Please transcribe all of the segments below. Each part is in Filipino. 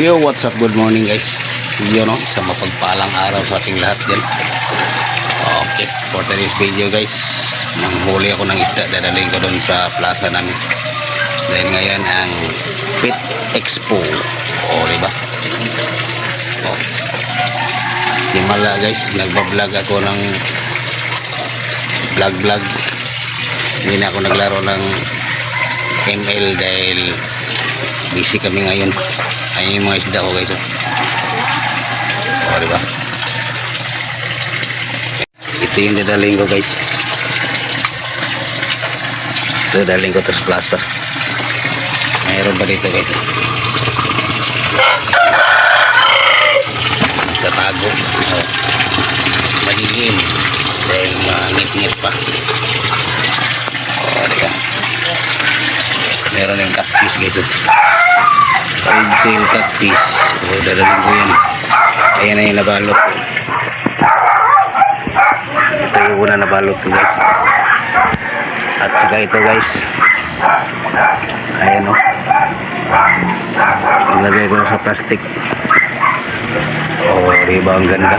Yo, what's up? Good morning guys. Yun no, isang mapagpalang araw sa ating lahat dyan. Okay, for today's video guys, manghuli ako ng isda, dadalhin ko doon sa plaza namin. Dahil ngayon ang Pet Expo. Diba? Simala guys, nagbablog ako ng vlog. Hindi na ako naglaro ng ML dahil busy kami ngayon. Ayun yung mga isda ko guys. Diba? Ito yung dadaling ko guys. Dadaling ko to sa plaza. Mayroon ba dito guys? Tatago. Madilim dahil mangit-ngit pa. Diba? Meron yung cactus guys. Red-tail cactus. Dadaling ko yan. Ayan na yung nabalot. Ito yung una nabalot ko guys. At saka ito guys. Ayan o. Nilagay ko na sa plastic. Diba ang ganda.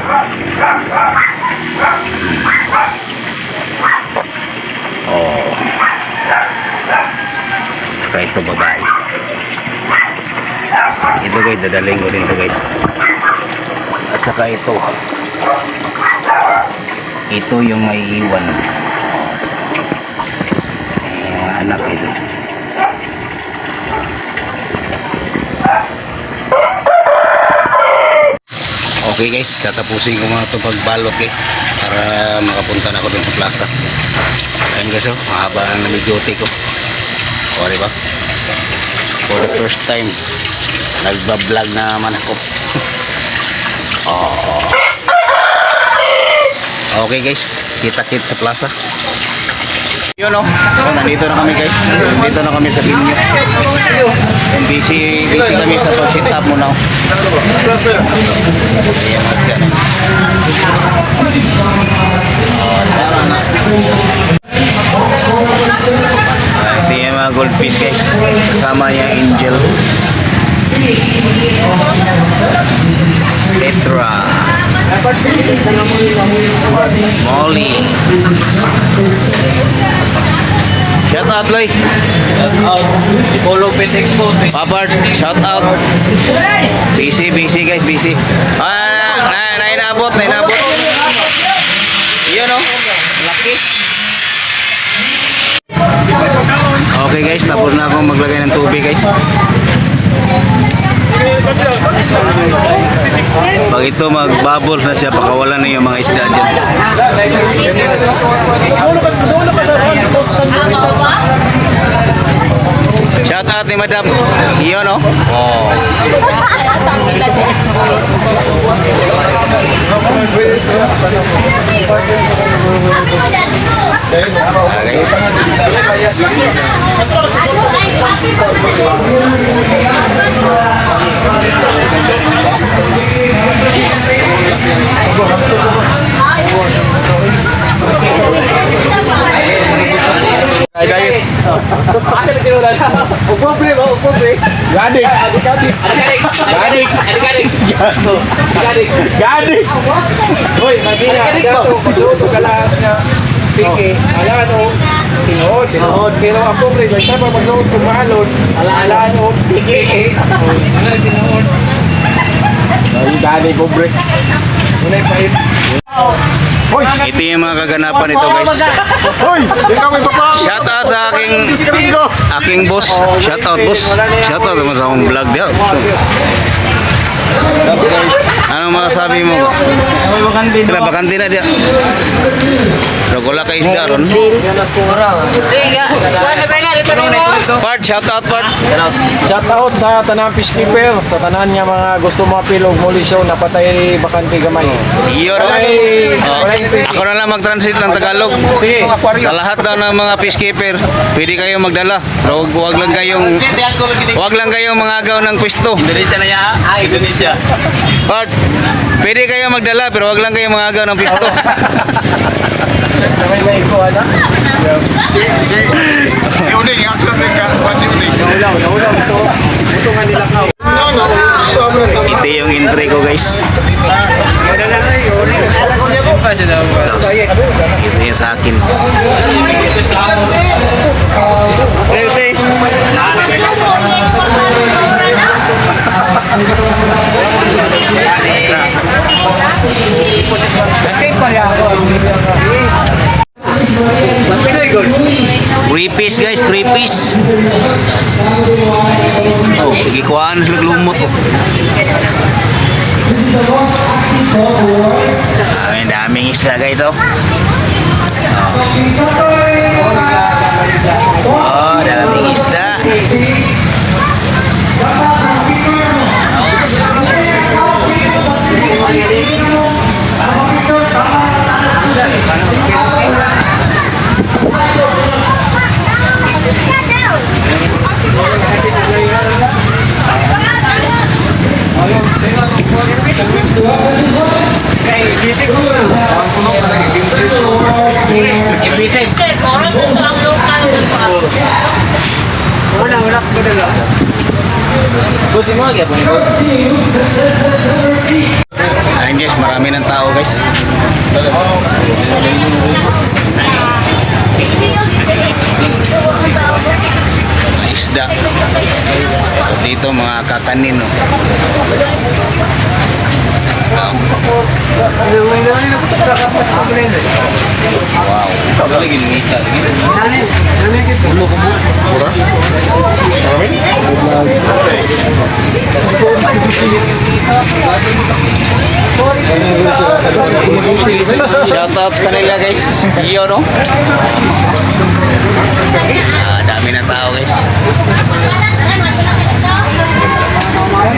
Saka ito babae. Ito guys, dadaling ko rin ito guys. At saka ito yung may iwan. Anak ito. Okay guys, tatapusin ko mga ito pagbalot guys para makapunta na ako dun sa plaza. Ayun guys, mahaba ang duty ko. Diba? For the first time nagbablog na naman ako. Okay guys, kita-kit sa plaza. Yun o, so nandito na kami guys. Nandito na kami sa Binyo. Busy kami sa pag-sit up muna. Ayan mo dyan. Ito yung mga goldfish guys. Kasama yung angel. Petra, Molly. Shout out Loy. Shout out Ipolo Pet Expo. Papart, shout out. Busy guys, busy. Nainabot. Yun o, laki. Okay guys, tapos na akong maglagay ng tubig guys. Pag ito magbubbles na siya, pakawalan na yung mga isda dyan. Shout out ni Madam. Iyon o. Gadik. Hoy, magina dato pagsuot og alas nga piki. Alaan o tinuod. Pero ako pre, sa pagsuot og mahalon, alaan o piki. Ano tinuod? Ay gadik ko bre. Unay pahit. Hoy, Ito yung mga kaganapan nito guys. hoy, ikaw may papa. Shout out sa aking boss. Shout out boss. Shout out naman sa akong vlog dia. Anong masasabi mo? Kaya bakante na dia. Pero wala kayo isda ron. Part, shout out part. Shout out sa tanang fishkeeper, sa tanan niya mga gusto mapilog muli show napatay bakante gamay. Iyon. Ako na lang mag-translate ng Tagalog. Sige. Sa lahat daw ng mga fishkeeper, pwede kayong magdala. Pero wag lang kayong mangagaw ng pwesto. Indonesia na ya? Indonesia. Part, pwede kayong magdala pero wag lang kayong mangagaw ng pwesto. May ko ana. Si uning, action rin ka. Si uning. Naulaw. Ito nga nila kao. Ito yung entry ko guys. Ito yung sa akin. Three piece guys, 3 piece. Oh, gikuan lumot. Ay, daming isda guys ito. Oh, daming isda. Ayun guys, marami ng tao guys. Mga isda. Dito mga kakanin. No? Wow. Shoutouts kanila guys. Iyo no? Dami ng tao guys.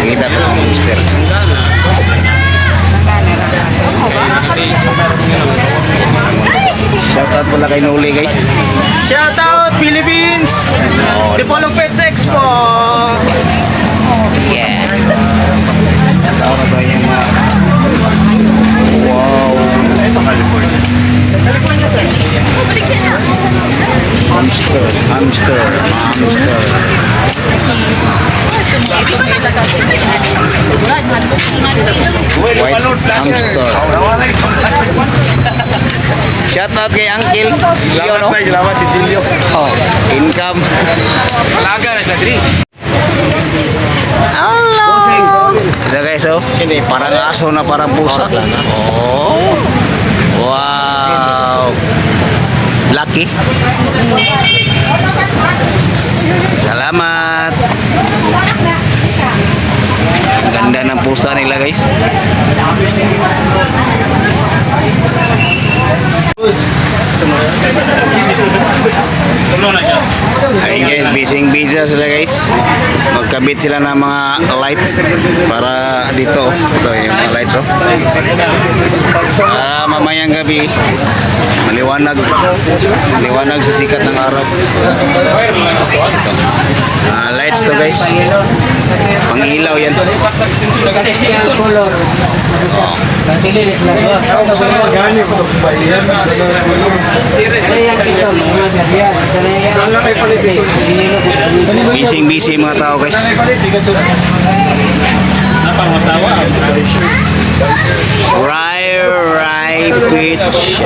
Kita to ang monster. Shoutout pala kay Nuli guys. Shout out Philippines! Dipolong Pets Expo! Yeah. Tao na ba yung mga... Wow. Hamster. Hamster. Hamster. White hamster. Shout out kay Uncle. Selamat tayo, selamat Cecilio. Oh, income. Malaga na sa diri. Hello. Ito guys, oh. Parang aso na parang pusa. Oh. Wow. Lucky. Salamat. Ang ganda ng pusa nila guys. Ayun guys, busy sila guys. Magkabit sila ng mga lights para dito. Ito yung mga lights oh. Para mamayang gabi maliwanag. Maliwanag sa sikat ng araw. Ito. Lights to guys. Pangilaw yan. Oh. Busy mga tao guys. Rai Beach.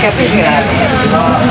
Pika.